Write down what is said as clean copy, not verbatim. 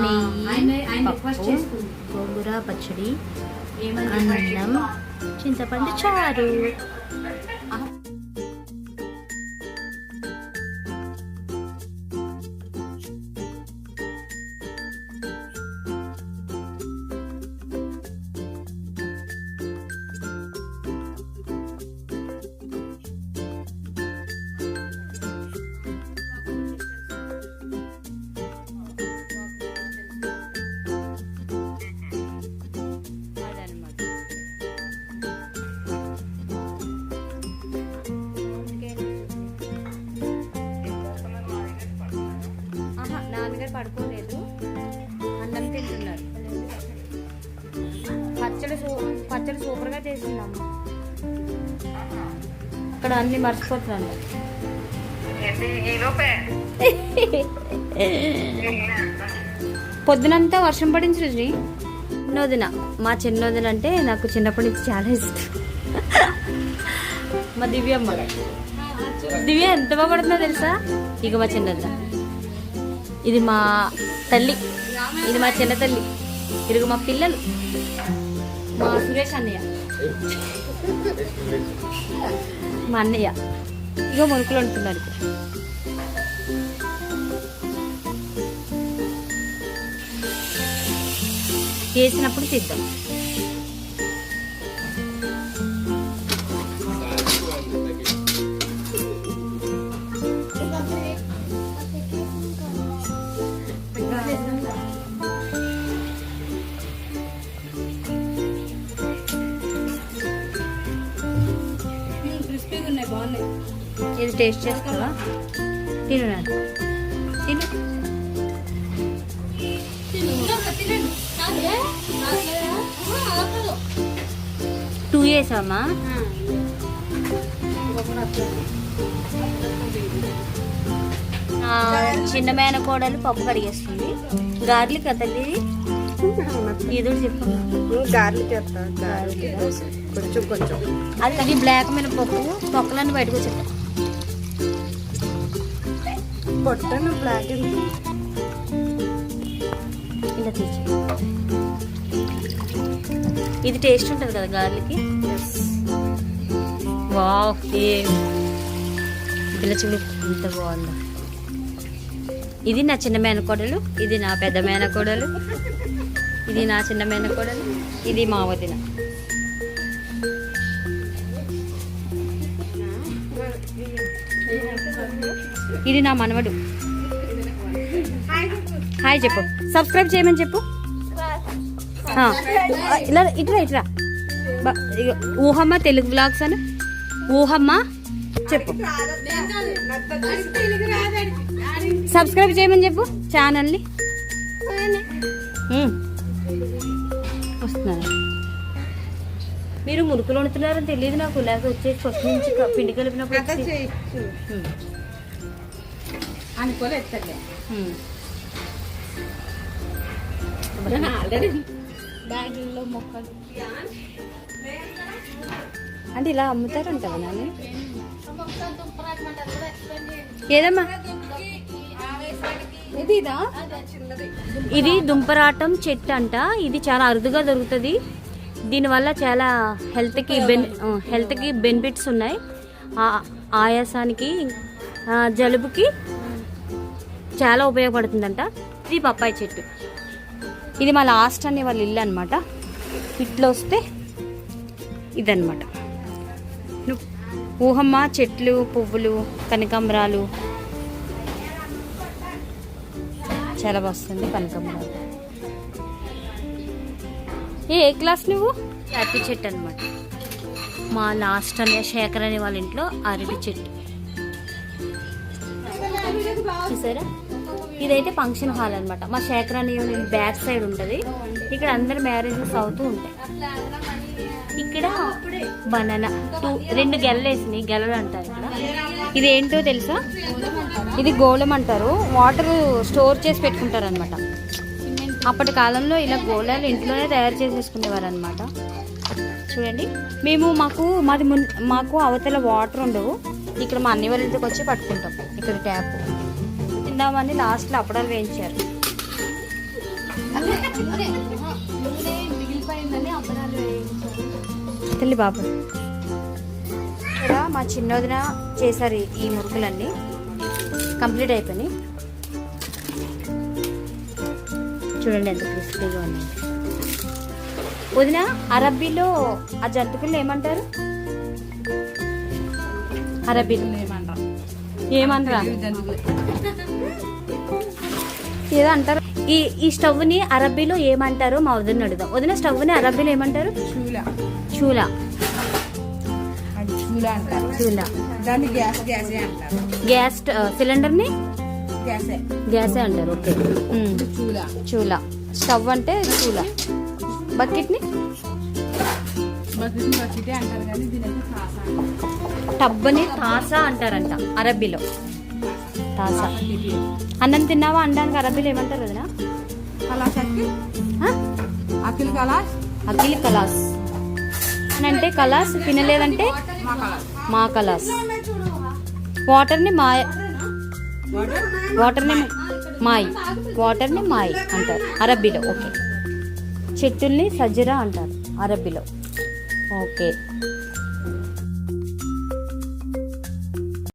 నెయ్యి, పప్పు, గోంగూర పచ్చడి, అన్నం, చింతపండు చారు. నాన్నగారు పడుకోలేదు, అన్నం తింటున్నారు. పచ్చడి సూపర్గా చేసిందమ్మ. అక్కడ అన్ని మర్చిపోతున్నాను. పొద్దునంతా వర్షం పడింది సృజని. చిన్నోదిన, మా చిన్నోదిన అంటే నాకు చిన్నప్పటి నుంచి చాలా ఇష్టం. మా దివ్యమ్మ, దివ్య ఎంత బాగా పడుతుందో తెలుసా? ఇక మా చిన్నదిన, ఇది మా తల్లి, ఇది మా చిన్న తల్లి, ఇరుగు మా పిల్లలు, మా సురేష్ అన్నయ్య, మా అన్నయ్య. ఇగో మునుకులు అంటున్నారు. వేసినప్పుడు తీద్దాం. ఇది టేస్ట్ చేస్తావా? తిను నాన్న, తిను. 2 వేసామా? చిన్న మేనకోడలు పప్పు కడిగేస్తుంది. గార్లిక్ తల్లి ఏదో చెప్పు. గార్లిక్ కొంచెం కొంచెం అది బ్లాక్ మీద పప్పు తొక్కలన్నీ బయటకు వచ్చాయి. పొట్టను బ్లాక్ ఇలా తీసి ఇది టేస్ట్ ఉంటుంది కదా గార్లిక్. వావ్, పిల్ల చూడు ఎంత బాగుందో. ఇది నా చిన్న మేనకోడలు, ఇది నా పెద్ద మేనకోడలు, ఇది నా చిన్న మేనకోడలు, ఇది మా వదిన. ఇది నా మనవడు. హాయ్ చెప్పు, సబ్స్క్రైబ్ చేయమని చెప్పు. ఇలా ఇట్రా ఇట్రా. ఊహమ్మ తెలుగు వ్లాగ్స్ అని ఊహమ్మ చెప్పు. సబ్స్క్రైబ్ చేయమని చెప్పు ఛానల్ని. వస్తున్నారు. మీరు మురుకులు వండుతున్నారని తెలియదు నాకు. లేక వచ్చేసి ఫస్ట్ నుంచి పిండి కలిపినప్పుడు బ్యాగుల్లో మొక్కలు అంటే ఇలా అమ్ముతారంటావా నాన్న? ఏదమ్మా ఇది దుంపరాటం చెట్టు అంట. ఇది చాలా అరుదుగా దొరుకుతుంది. దీనివల్ల చాలా హెల్త్కి బెనిఫిట్స్ ఉన్నాయి. ఆయాసానికి, జలుబుకి చాలా ఉపయోగపడుతుందంట. ఇది పప్పాయి చెట్టు. ఇది మా లాస్ట్ అనే వాళ్ళ ఇల్లు అనమాట. ఇట్లా వస్తే ఇదన్నమాట. ఊహమ్మ చెట్లు, పువ్వులు, కనకాంబరాలు చాలా వస్తుంది. కనకాంబరాలు. ఏ క్లాస్ నువ్వు? అరటి చెట్టు అనమాట. మా లాస్ట్ అనే శేఖర్ అనే వాళ్ళ ఇంట్లో అరటి చెట్టు చూసారా. ఇదైతే ఫంక్షన్ హాల్ అనమాట. మా శేఖర్ అనే బ్యాక్ సైడ్ ఉంటుంది. ఇక్కడ అందరు మ్యారేజెస్ అవుతూ ఉంటాయి. ఇక్కడ బనానా 2 గెలలు వేసినాయి. గెలలు అంటారు ఇక్కడ. ఇది ఏంటో తెలుసా? ఇది గోళం అంటారు. వాటర్ స్టోర్ చేసి పెట్టుకుంటారు అనమాట. అప్పటి కాలంలో ఇలా గోళాలు ఇంట్లోనే తయారు చేసేసుకునేవారు అనమాట. చూడండి, మాకు అవతల వాటర్ ఉండవు. ఇక్కడ మా అన్ని వాళ్ళ ఇంటికి వచ్చి పట్టుకుంటాం. ఇక్కడ ట్యాప్ తిందామని లాస్ట్లో అప్పడాలు వేయించారు. తెల్లి బాబు ఇక్కడ మా చిన్నోదిన చేశారు ఈ మురుకులన్నీ కంప్లీట్ అయిపోయినాయి. చూడండి ఎంత క్రిస్పీగా ఉంది. వదిన అరబ్బీలో ఆ జంతుకులు ఏమంటారు? అరబ్బీలో ఏమంటారా ఏదో అంటారు. ఈ స్టవ్ని అరబ్బీలో ఏమంటారు మా వదిన అడుగుదాం. వదిన స్టవ్ని అరబ్బీలో ఏమంటారు? చూలా. చూలా. గ్యాస్ సిలిండర్ని గ్యాసే అంటారు. ఓకే. చూలా. స్టవ్ అంటే చూలా. బకెట్ని టబ్బని తాసా అంటారంట అరబ్బీలో. తాసా. అన్నం తిన్నావా అనడానికి అరబ్బీలో ఏమంటారు వదినా? అఖిల్ కలాస్ అని అంటే కలాస్, తినలేదంటే మా కలాస్. వాటర్ని మాయ్ అంటారు అరబ్బీలో. ఓకే. చెట్టుల్ని సజ్జరా అంటారు అరబ్బీలో. ఓకే.